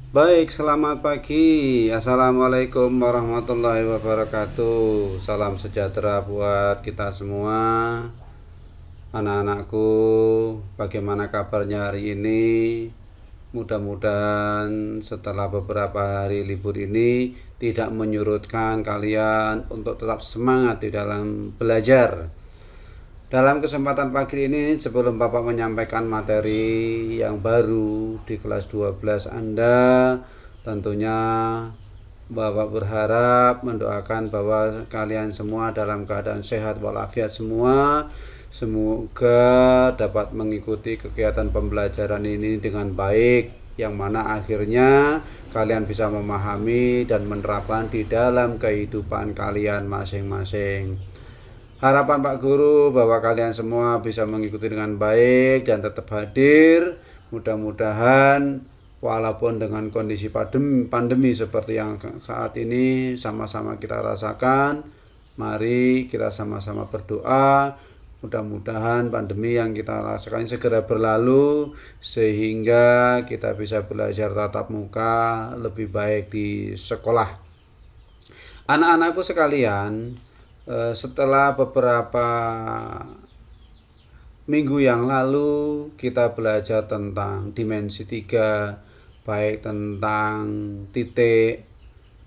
Baik, selamat pagi. Assalamualaikum warahmatullahi wabarakatuh. Salam sejahtera buat kita semua. Anak-anakku, bagaimana kabarnya hari ini? Mudah-mudahan setelah beberapa hari libur ini tidak menyurutkan kalian untuk tetap semangat di dalam belajar. Dalam kesempatan pagi ini, sebelum Bapak menyampaikan materi yang baru di kelas 12 Anda, tentunya Bapak berharap mendoakan bahwa kalian semua dalam keadaan sehat walafiat semua. Semoga dapat mengikuti kegiatan pembelajaran ini dengan baik, yang mana akhirnya kalian bisa memahami dan menerapkan di dalam kehidupan kalian masing-masing. Harapan Pak Guru bahwa kalian semua bisa mengikuti dengan baik dan tetap hadir. Mudah-mudahan walaupun dengan kondisi pandemi seperti yang saat ini sama-sama kita rasakan, mari kita sama-sama berdoa. Mudah-mudahan pandemi yang kita rasakan segera berlalu sehingga kita bisa belajar tatap muka lebih baik di sekolah. Anak-anakku sekalian, setelah beberapa minggu yang lalu kita belajar tentang dimensi 3, baik tentang titik,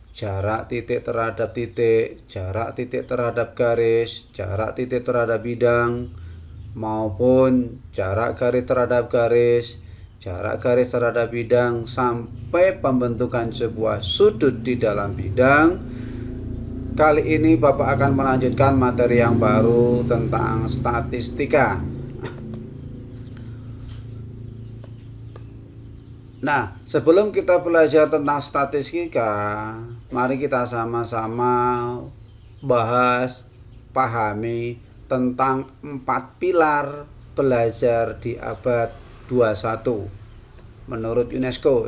jarak titik terhadap titik, jarak titik terhadap garis, jarak titik terhadap bidang, maupun jarak garis terhadap garis, jarak garis terhadap bidang, sampai pembentukan sebuah sudut di dalam bidang. Kali ini Bapak akan melanjutkan materi yang baru tentang statistika. Nah, sebelum kita belajar tentang statistika, mari kita sama-sama bahas, pahami tentang 4 pilar belajar di abad 21 menurut UNESCO.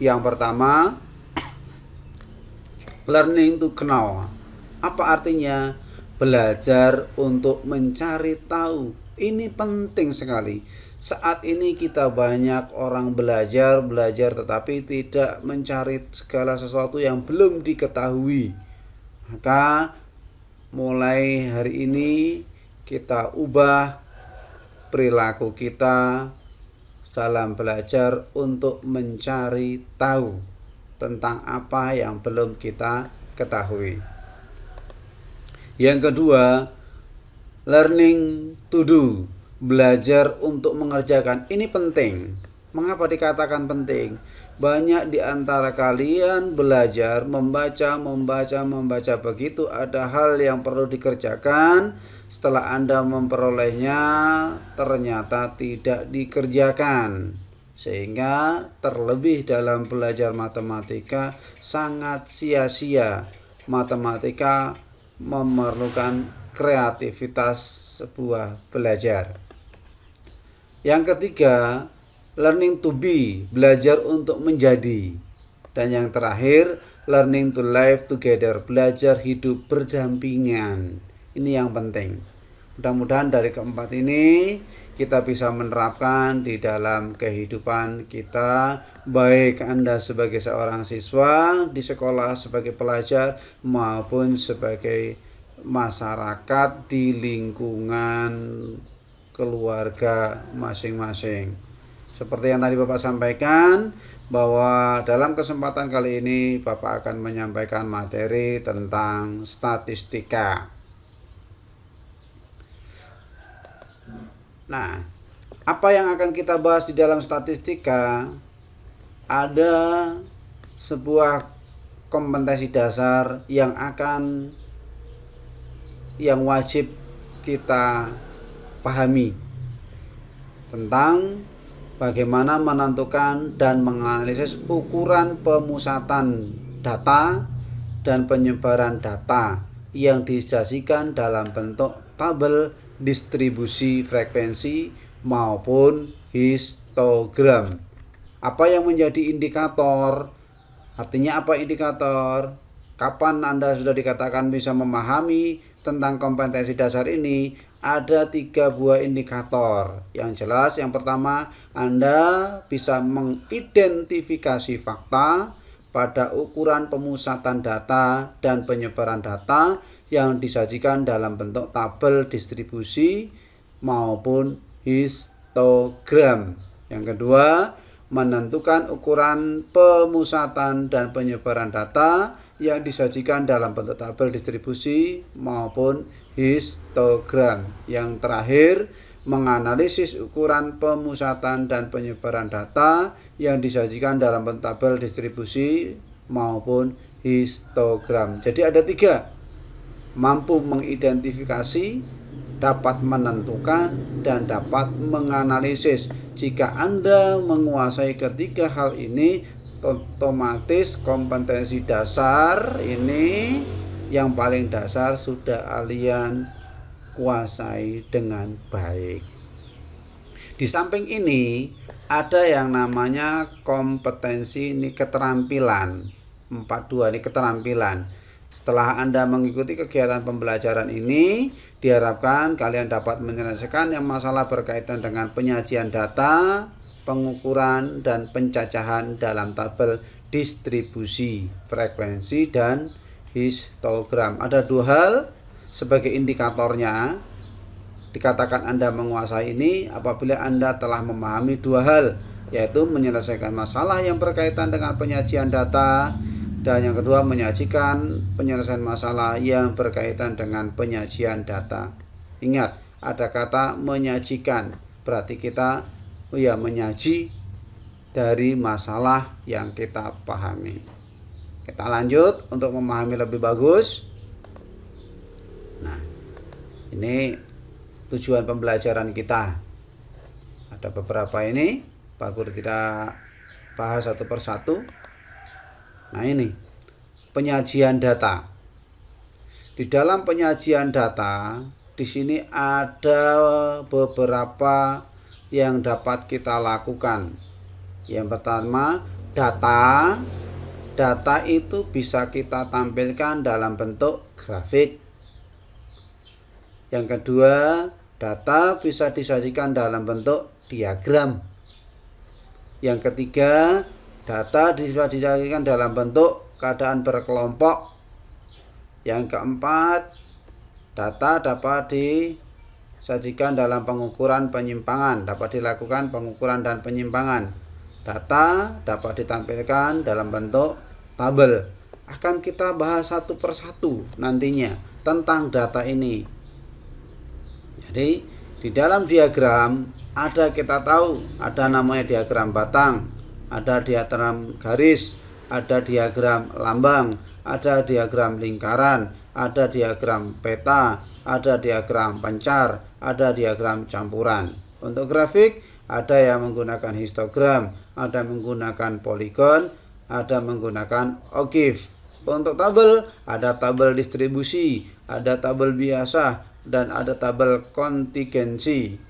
Yang pertama, learning to know. Apa artinya? Belajar untuk mencari tahu. Ini penting sekali. Saat ini kita banyak orang belajar tetapi tidak mencari segala sesuatu yang belum diketahui. Maka mulai hari ini kita ubah perilaku kita dalam belajar untuk mencari tahu tentang apa yang belum kita ketahui. Yang kedua, learning to do, belajar untuk mengerjakan. Ini penting. Mengapa dikatakan penting? Banyak di antara kalian belajar membaca, begitu ada hal yang perlu dikerjakan, setelah Anda memperolehnya ternyata tidak dikerjakan. Sehingga terlebih dalam belajar matematika sangat sia-sia. Matematika memerlukan kreativitas sebuah belajar. Yang ketiga, learning to be, belajar untuk menjadi. Dan yang terakhir, learning to live together, belajar hidup berdampingan. Ini yang penting. Mudah-mudahan dari keempat ini kita bisa menerapkan di dalam kehidupan kita, baik Anda sebagai seorang siswa di sekolah, sebagai pelajar, maupun sebagai masyarakat di lingkungan keluarga masing-masing. Seperti yang tadi Bapak sampaikan, bahwa dalam kesempatan kali ini Bapak akan menyampaikan materi tentang statistika. Nah, apa yang akan kita bahas di dalam statistika? Ada sebuah kompetensi dasar yang wajib kita pahami tentang bagaimana menentukan dan menganalisis ukuran pemusatan data dan penyebaran data yang disajikan dalam bentuk tabel distribusi frekuensi maupun histogram. Apa yang menjadi indikator? Artinya apa indikator? Kapan Anda sudah dikatakan bisa memahami tentang kompetensi dasar ini? Ada 3 buah indikator. Yang jelas, yang pertama, Anda bisa mengidentifikasi fakta pada ukuran pemusatan data dan penyebaran data yang disajikan dalam bentuk tabel distribusi maupun histogram. Yang kedua, menentukan ukuran pemusatan dan penyebaran data yang disajikan dalam bentuk tabel distribusi maupun histogram. Yang terakhir, menganalisis ukuran pemusatan dan penyebaran data yang disajikan dalam bentuk tabel distribusi maupun histogram. Jadi ada 3: mampu mengidentifikasi, dapat menentukan, dan dapat menganalisis. Jika Anda menguasai ketiga hal ini, otomatis kompetensi dasar ini yang paling dasar sudah kalian kuasai dengan baik. Di samping ini ada yang namanya kompetensi, ini keterampilan. 42 ini keterampilan. Setelah Anda mengikuti kegiatan pembelajaran ini, diharapkan kalian dapat menyelesaikan yang masalah berkaitan dengan penyajian data, pengukuran, dan pencacahan dalam tabel distribusi, frekuensi, dan histogram. Ada 2 hal sebagai indikatornya. Dikatakan Anda menguasai ini apabila Anda telah memahami 2 hal, yaitu menyelesaikan masalah yang berkaitan dengan penyajian data, dan yang kedua menyajikan penyelesaian masalah yang berkaitan dengan penyajian data. Ingat, ada kata menyajikan, berarti kita menyaji dari masalah yang kita pahami. Kita lanjut untuk memahami lebih bagus. Nah, ini tujuan pembelajaran kita. Ada beberapa ini, Pak Guru tidak bahas satu persatu. Nah, ini penyajian data. Di dalam penyajian data, di sini ada beberapa yang dapat kita lakukan. Yang pertama, data. Data itu bisa kita tampilkan dalam bentuk grafik. Yang kedua, data bisa disajikan dalam bentuk diagram. Yang ketiga, data bisa disajikan dalam bentuk keadaan berkelompok. Yang keempat, data dapat disajikan dalam pengukuran penyimpangan. Dapat dilakukan pengukuran dan penyimpangan. Data dapat ditampilkan dalam bentuk tabel. Akan kita bahas satu persatu nantinya tentang data ini. Jadi di dalam diagram kita tahu ada namanya diagram batang, ada diagram garis, ada diagram lambang, ada diagram lingkaran, ada diagram peta, ada diagram pancar, ada diagram campuran. Untuk grafik ada yang menggunakan histogram, ada menggunakan poligon, ada menggunakan OGIF. Untuk tabel ada tabel distribusi, ada tabel biasa, dan ada tabel kontingensi.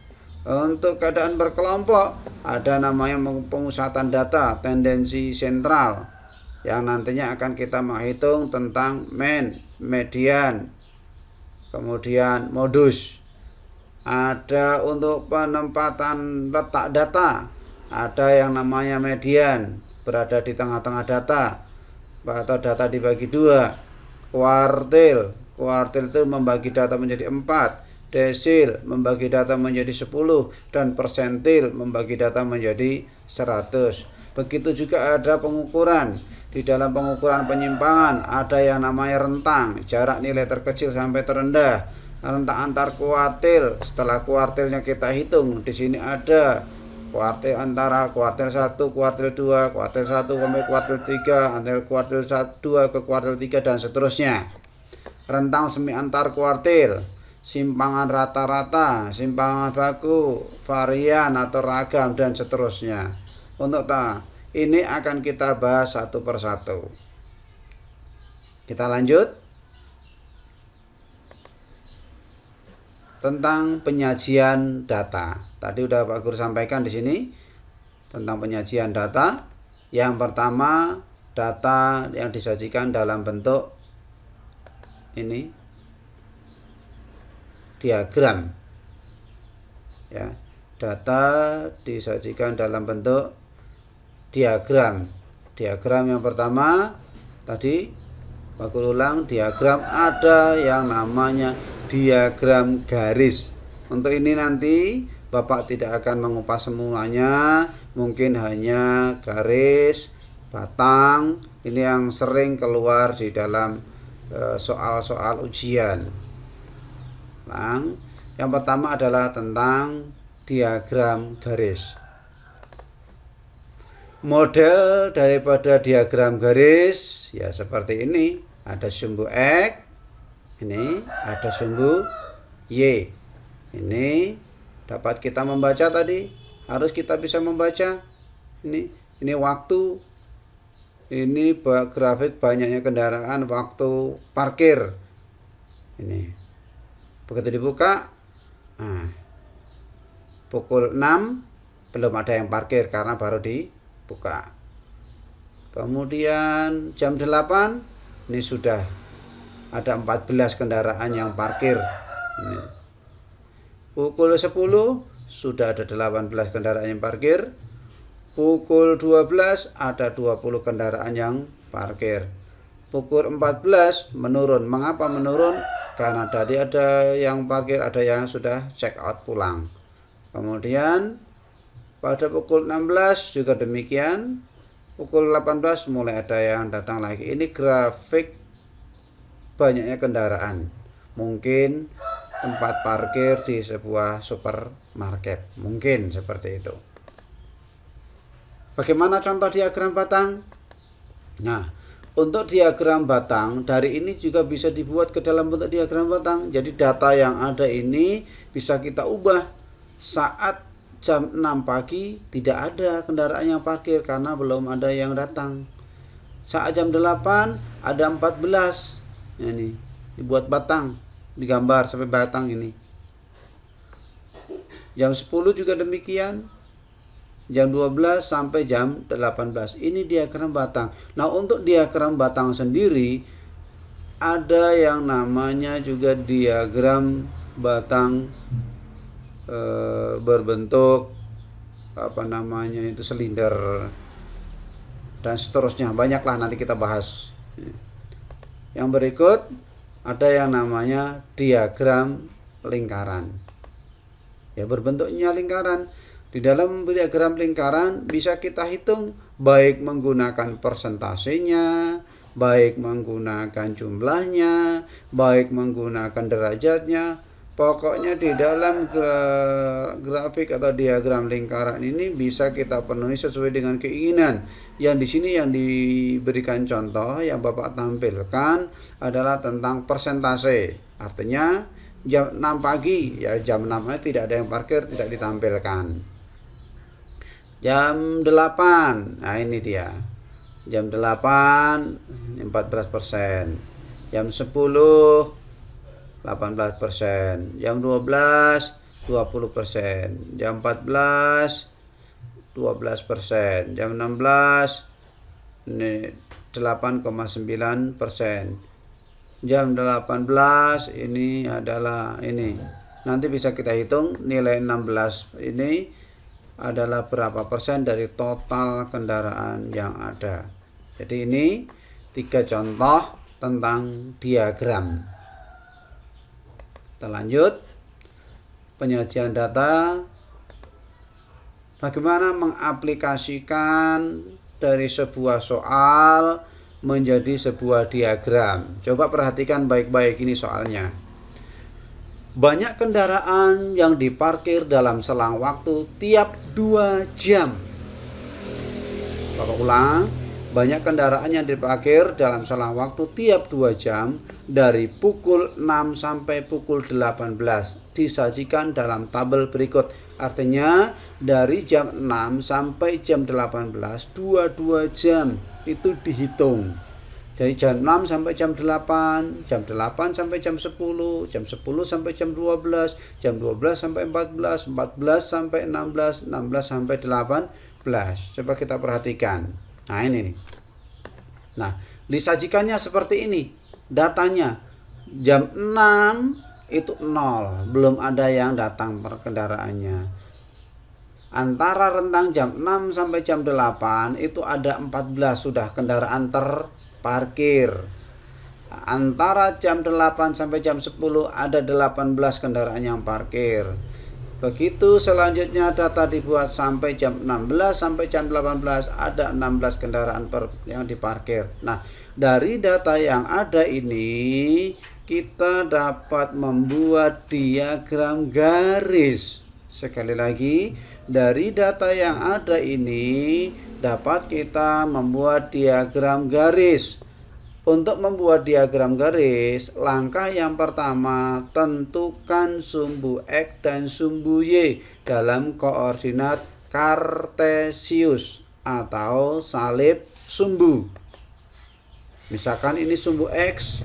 Untuk keadaan berkelompok ada namanya pemusatan data, tendensi sentral, yang nantinya akan kita menghitung tentang median, kemudian modus. Ada untuk penempatan letak data, ada yang namanya median, berada di tengah-tengah data, atau data dibagi 2. Kuartil itu membagi data menjadi 4. Desil membagi data menjadi 10, dan persentil membagi data menjadi 100. Begitu juga ada pengukuran. Di dalam pengukuran penyimpangan ada yang namanya rentang, jarak nilai terkecil sampai terendah. Rentang antar kuartil, setelah kuartilnya kita hitung, di sini ada kuartil antara kuartil 1, kuartil 2, kuartil 1 sampai kuartil 3, antara kuartil 2 ke kuartil 3, dan seterusnya. Rentang semi antar kuartil, simpangan rata-rata, simpangan baku, varian atau ragam, dan seterusnya. Untuk ini akan kita bahas satu persatu. Kita lanjut tentang penyajian data. Tadi udah Pak Guru sampaikan di sini tentang penyajian data. Yang pertama, data yang disajikan dalam bentuk ini diagram ya. Data disajikan dalam bentuk diagram. Diagram yang pertama tadi, bakul ulang, diagram ada yang namanya diagram garis. Untuk ini nanti Bapak tidak akan mengupas semuanya, mungkin hanya garis, batang. Ini yang sering keluar di dalam soal-soal ujian. Yang pertama adalah tentang diagram garis. Model daripada diagram garis ya seperti ini. Ada sumbu X, ini ada sumbu Y. Ini dapat kita membaca tadi, harus kita bisa membaca. Ini waktu. Ini grafik banyaknya kendaraan waktu parkir. Ini begitu dibuka, pukul 6 belum ada yang parkir karena baru dibuka. Kemudian jam 8 ini sudah ada 14 kendaraan yang parkir. Ini. Pukul 10 sudah ada 18 kendaraan yang parkir. Pukul 12 ada 20 kendaraan yang parkir. Pukul 14 menurun. Mengapa menurun? Karena tadi ada yang parkir, ada yang sudah check out pulang. Kemudian pada pukul 16 juga demikian. Pukul 18 mulai ada yang datang lagi. Ini grafik banyaknya kendaraan. Mungkin tempat parkir di sebuah supermarket. Mungkin seperti itu. Bagaimana contoh diagram batang? Nah, untuk diagram batang, dari ini juga bisa dibuat ke dalam bentuk diagram batang. Jadi data yang ada ini bisa kita ubah. Saat jam 6 pagi tidak ada kendaraan yang parkir karena belum ada yang datang. Saat jam 8 ada 14. Ini dibuat batang, digambar sampai batang ini. Jam 10 juga demikian. Jam 12 sampai jam 18. Ini diagram batang. Nah, untuk diagram batang sendiri ada yang namanya juga diagram batang berbentuk itu silinder dan seterusnya. Banyaklah, nanti kita bahas. Yang berikut ada yang namanya diagram lingkaran. Ya, berbentuknya lingkaran. Di dalam diagram lingkaran bisa kita hitung baik menggunakan persentasenya, baik menggunakan jumlahnya, baik menggunakan derajatnya. Pokoknya di dalam grafik atau diagram lingkaran ini bisa kita penuhi sesuai dengan keinginan. Yang di sini yang diberikan contoh yang Bapak tampilkan adalah tentang persentase. Artinya jam 6 pagi, ya jam 6 tidak ada yang parkir, tidak ditampilkan. Jam 8, nah ini dia. Jam 8 14%. Jam 10 18%. Jam 12 20%. Jam 14 12%. Jam 16 ini 8,9%. Jam 18 ini adalah ini. Nanti bisa kita hitung nilai 16 ini adalah berapa persen dari total kendaraan yang ada. Jadi ini 3 contoh tentang diagram. Kita lanjut. Penyajian data. Bagaimana mengaplikasikan dari sebuah soal menjadi sebuah diagram. Coba perhatikan baik-baik ini soalnya. Banyak kendaraan yang diparkir dalam selang waktu tiap 2 jam. Bapak ulang, banyak kendaraan yang diparkir dalam selang waktu tiap 2 jam dari pukul 6 sampai pukul 18. Disajikan dalam tabel berikut. Artinya dari jam 6 sampai jam 18, 22 jam itu dihitung. Dari jam 6 sampai jam 8, jam 8 sampai jam 10, jam 10 sampai jam 12, jam 12 sampai 14, 14 sampai 16, 16 sampai 18. Coba kita perhatikan. Nah, ini nih. Nah, disajikannya seperti ini. Datanya Jam 6 itu 0, belum ada yang datang kendaraannya. Antara rentang jam 6 sampai jam 8 itu ada 14 sudah kendaraan terparkir. Antara jam 8 sampai jam 10 ada 18 kendaraan yang parkir. Begitu selanjutnya data dibuat sampai jam 16 sampai jam 18 ada 16 kendaraan yang diparkir. Nah, dari data yang ada ini kita dapat membuat diagram garis. Sekali lagi, dari data yang ada ini dapat kita membuat diagram garis. Untuk membuat diagram garis, langkah yang pertama, tentukan sumbu X dan sumbu Y dalam koordinat kartesius atau salib sumbu. Misalkan ini sumbu X,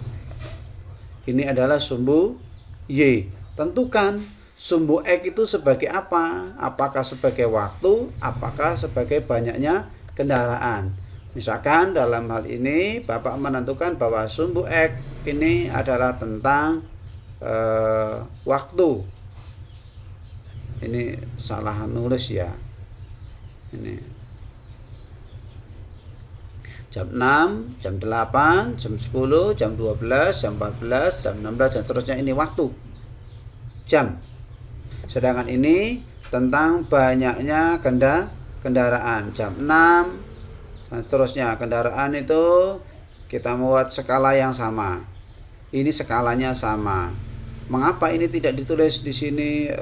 ini adalah sumbu Y. Tentukan sumbu X itu sebagai apa? Apakah sebagai waktu, apakah sebagai banyaknya kendaraan? Misalkan dalam hal ini Bapak menentukan bahwa sumbu X ini adalah tentang waktu. Ini salah nulis ya. Ini jam 6, jam 8, jam 10, jam 12, jam 14, jam 16 dan seterusnya, ini waktu. Jam. Sedangkan ini tentang banyaknya kendaraan. Jam 6 dan seterusnya, kendaraan itu kita membuat skala yang sama. Ini skalanya sama. Mengapa ini tidak ditulis di sini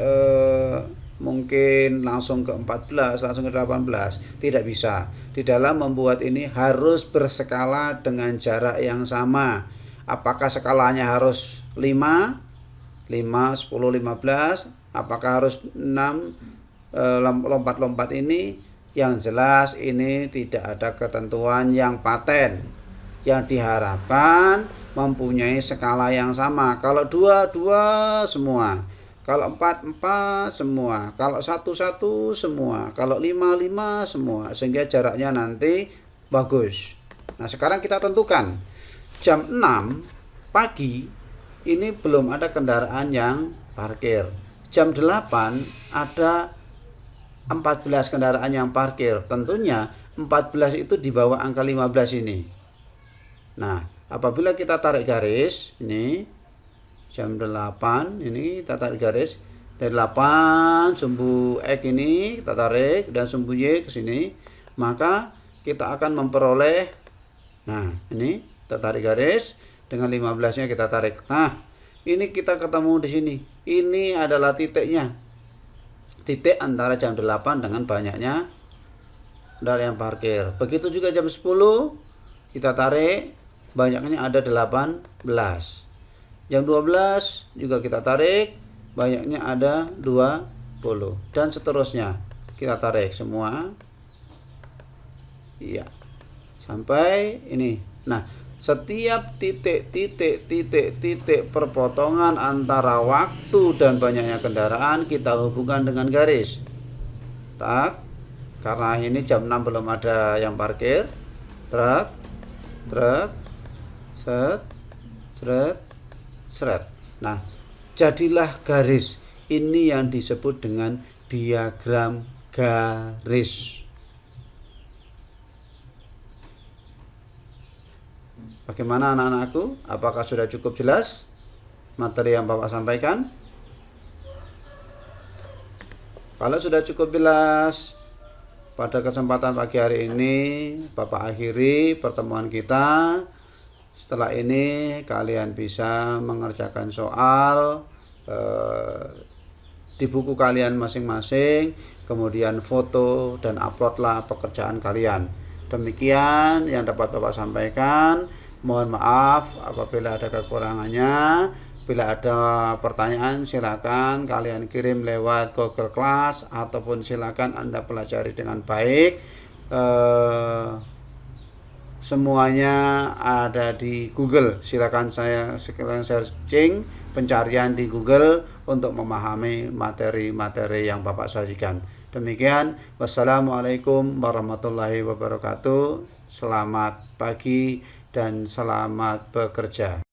mungkin langsung ke 14, langsung ke 18? Tidak bisa. Di dalam membuat ini harus berskala dengan jarak yang sama. Apakah skalanya harus 5, 10, 15? Apakah harus 6 lompat-lompat ini? Yang jelas ini tidak ada ketentuan yang paten. Yang diharapkan mempunyai skala yang sama. Kalau 2 semua, kalau 4 semua, kalau 1 semua, kalau 5 semua, sehingga jaraknya nanti bagus. Nah, sekarang kita tentukan jam 6 pagi ini belum ada kendaraan yang parkir. Jam 8 ada 14 kendaraan yang parkir. Tentunya 14 itu di bawah angka 15 ini. Nah, apabila kita tarik garis, ini jam 8 ini kita tarik garis dari 8 sumbu X ini kita tarik dan sumbu Y ke sini, maka kita akan memperoleh, nah ini kita tarik garis dengan 15-nya kita tarik. Nah, ini kita ketemu di sini. Ini adalah titiknya. Titik antara jam 8 dengan banyaknya kendaraan yang parkir. Begitu juga jam 10 kita tarik, banyaknya ada 18. Jam 12 juga kita tarik, banyaknya ada 20 dan seterusnya. Kita tarik semua. Iya. Sampai ini. Nah, setiap titik perpotongan antara waktu dan banyaknya kendaraan kita hubungkan dengan garis. Tak, karena ini jam 6 belum ada yang parkir. Truk, seret. Nah, jadilah garis. Ini yang disebut dengan diagram garis. Bagaimana anak-anakku? Apakah sudah cukup jelas materi yang Bapak sampaikan? Kalau sudah cukup jelas, pada kesempatan pagi hari ini Bapak akhiri pertemuan kita. Setelah ini kalian bisa mengerjakan soal di buku kalian masing-masing, kemudian foto dan uploadlah pekerjaan kalian. Demikian yang dapat Bapak sampaikan. Mohon maaf apabila ada kekurangannya. Bila ada pertanyaan silakan kalian kirim lewat Google Class ataupun silakan Anda pelajari dengan baik. Semuanya ada di Google. Silakan sekalian searching pencarian di Google untuk memahami materi-materi yang Bapak sajikan. Demikian, wassalamualaikum warahmatullahi wabarakatuh. Selamat pagi dan selamat bekerja.